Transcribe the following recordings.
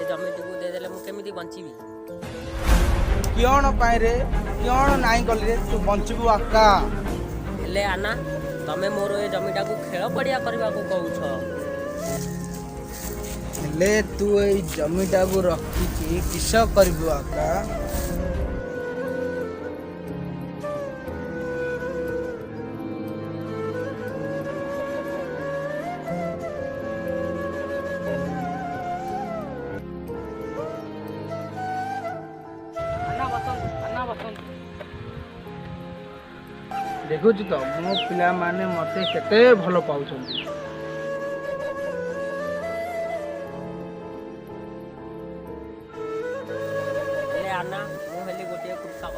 ଏ ଜମିଟିକୁ ଦେଇଦେଲେ ମୁଁ କେମିତି ବଞ୍ଚିବି? କିଅଣ ପାଇଁ ରେ କିଅଣ ନାଇଁ କଲି ରେ ତୁ ବଞ୍ଚିବୁ ଆକା। ହେଲେ ଆନା ତମେ ମୋର ଏ ଜମିଟାକୁ ଖେଳ ପଡ଼ିଆ କରିବାକୁ କହୁଛ। ହେଲେ ତୁ ଏଇ ଜମିଟାକୁ ରଖିକି କିସ କରିବୁ ଆକା? ଦେଖୁଛୁ ତ ମୋ ପିଲାମାନେ ମତେ କେତେ ଭଲ ପାଉଛନ୍ତି। ହେଲେ ଆନା ମୁଁ ହେଲି ଗୋଟିଏ କୃଷକ।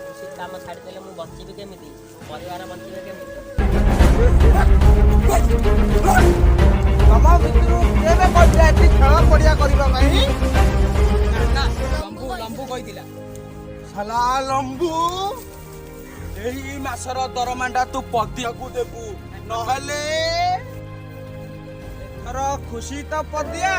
କୃଷି କାମ ଛାଡ଼ିଦେଲେ ମୁଁ ବଞ୍ଚିବି କେମିତି? ପରିବାର ବଞ୍ଚିବେ କେମିତି? ତମ ଭିତରୁ କେବେ କହିଥିଲା ଏଠି ଖେଳ ପଡ଼ିଆ କରିବା ପାଇଁ? ଲମ୍ବୁ କହିଥିଲା। ଶାଲା ଲମ୍ବୁ, ଏହି ମାସର ଦରମାଟା ତୁ ପଦିଆକୁ ଦେବୁ, ନହେଲେ ଏଥର ଖୁସି ତ ପଦିଆ।